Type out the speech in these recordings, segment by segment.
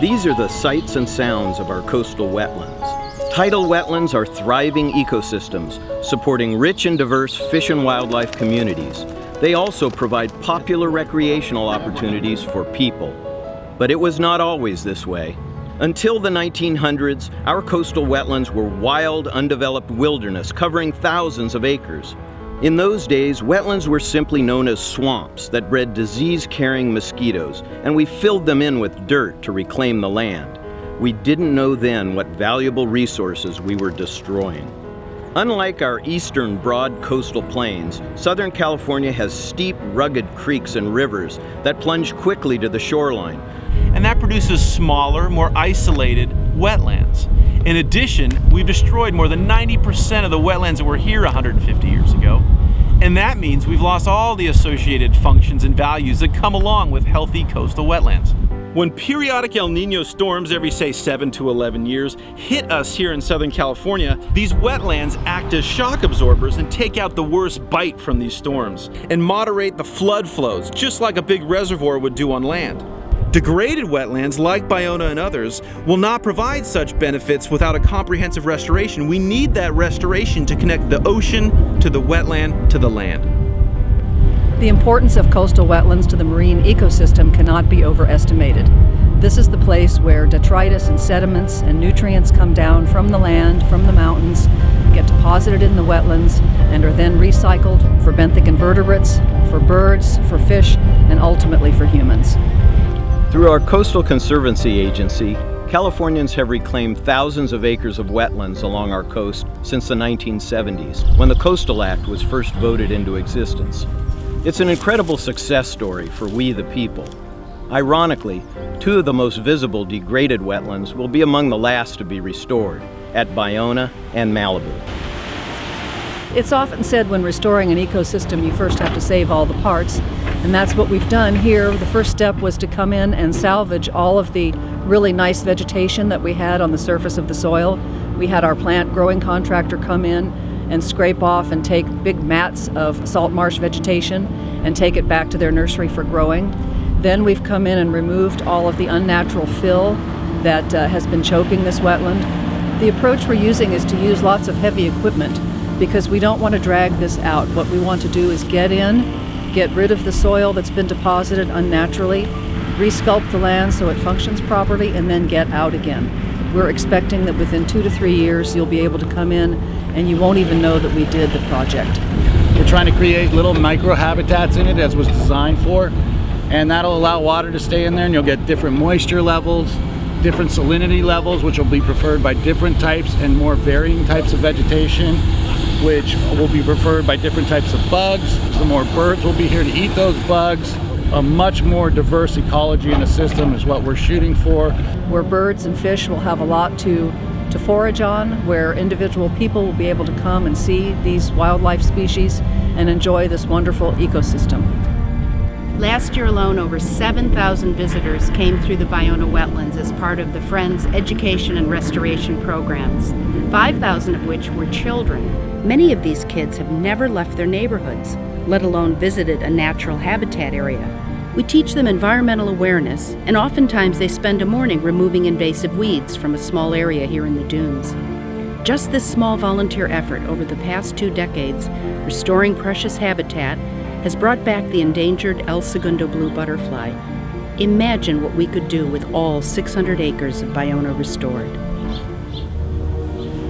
These are the sights and sounds of our coastal wetlands. Tidal wetlands are thriving ecosystems, supporting rich and diverse fish and wildlife communities. They also provide popular recreational opportunities for people. But it was not always this way. Until the 1900s, our coastal wetlands were wild, undeveloped wilderness covering thousands of acres. In those days, wetlands were simply known as swamps that bred disease-carrying mosquitoes, and we filled them in with dirt to reclaim the land. We didn't know then what valuable resources we were destroying. Unlike our eastern broad coastal plains, Southern California has steep, rugged creeks and rivers that plunge quickly to the shoreline. And that produces smaller, more isolated wetlands. In addition, we've destroyed more than 90% of the wetlands that were here 150 years ago. And that means we've lost all the associated functions and values that come along with healthy coastal wetlands. When periodic El Nino storms every, say, 7 to 11 years hit us here in Southern California, these wetlands act as shock absorbers and take out the worst bite from these storms and moderate the flood flows, just like a big reservoir would do on land. Degraded wetlands, like Biona and others, will not provide such benefits without a comprehensive restoration. We need that restoration to connect the ocean to the wetland to the land. The importance of coastal wetlands to the marine ecosystem cannot be overestimated. This is the place where detritus and sediments and nutrients come down from the land, from the mountains, get deposited in the wetlands, and are then recycled for benthic invertebrates, for birds, for fish, and ultimately for humans. Through our Coastal Conservancy Agency, Californians have reclaimed thousands of acres of wetlands along our coast since the 1970s, when the Coastal Act was first voted into existence. It's an incredible success story for we the people. Ironically, two of the most visible degraded wetlands will be among the last to be restored, at Biona and Malibu. It's often said when restoring an ecosystem, you first have to save all the parts, and that's what we've done here. The first step was to come in and salvage all of the really nice vegetation that we had on the surface of the soil. We had our plant growing contractor come in and scrape off and take big mats of salt marsh vegetation and take it back to their nursery for growing. Then we've come in and removed all of the unnatural fill that has been choking this wetland. The approach we're using is to use lots of heavy equipment because we don't want to drag this out. What we want to do is get in, get rid of the soil that's been deposited unnaturally, resculpt the land so it functions properly, and then get out again. We're expecting that within 2 to 3 years you'll be able to come in and you won't even know that we did the project. We're trying to create little micro-habitats in it as was designed for, and that'll allow water to stay in there, and you'll get different moisture levels, different salinity levels, which will be preferred by different types and more varying types of vegetation, which will be preferred by different types of bugs. The more birds will be here to eat those bugs. A much more diverse ecology in the system is what we're shooting for. Where birds and fish will have a lot to forage on, where individual people will be able to come and see these wildlife species and enjoy this wonderful ecosystem. Last year alone, over 7,000 visitors came through the Biona wetlands as part of the Friends education and restoration programs, 5,000 of which were children. Many of these kids have never left their neighborhoods, let alone visited a natural habitat area. We teach them environmental awareness, and oftentimes they spend a morning removing invasive weeds from a small area here in the dunes. Just this small volunteer effort over the past 2 decades, restoring precious habitat, has brought back the endangered El Segundo blue butterfly. Imagine what we could do with all 600 acres of Biona restored.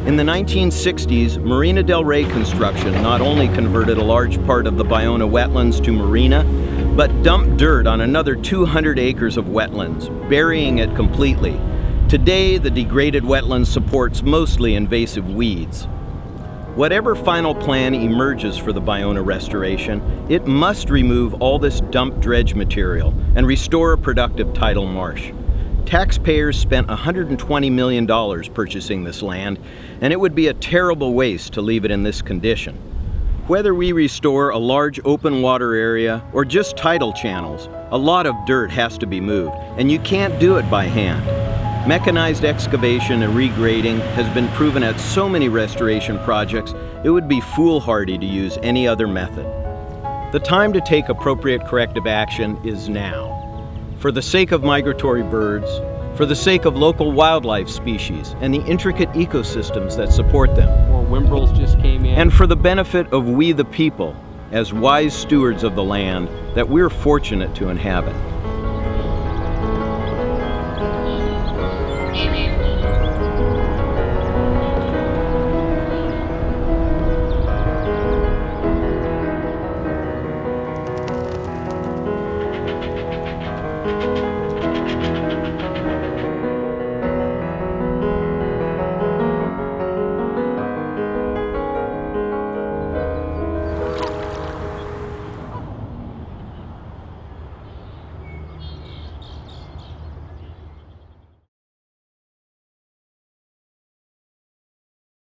In the 1960s, Marina del Rey construction not only converted a large part of the Biona wetlands to marina, but dumped dirt on another 200 acres of wetlands, burying it completely. Today, the degraded wetland supports mostly invasive weeds. Whatever final plan emerges for the Biona restoration, it must remove all this dumped dredge material and restore a productive tidal marsh. Taxpayers spent $120 million purchasing this land, and it would be a terrible waste to leave it in this condition. Whether we restore a large open water area or just tidal channels, a lot of dirt has to be moved, and you can't do it by hand. Mechanized excavation and regrading has been proven at so many restoration projects, it would be foolhardy to use any other method. The time to take appropriate corrective action is now. For the sake of migratory birds, for the sake of local wildlife species and the intricate ecosystems that support them, More whimbrels just came in. and for the benefit of we the people, as wise stewards of the land that we're fortunate to inhabit.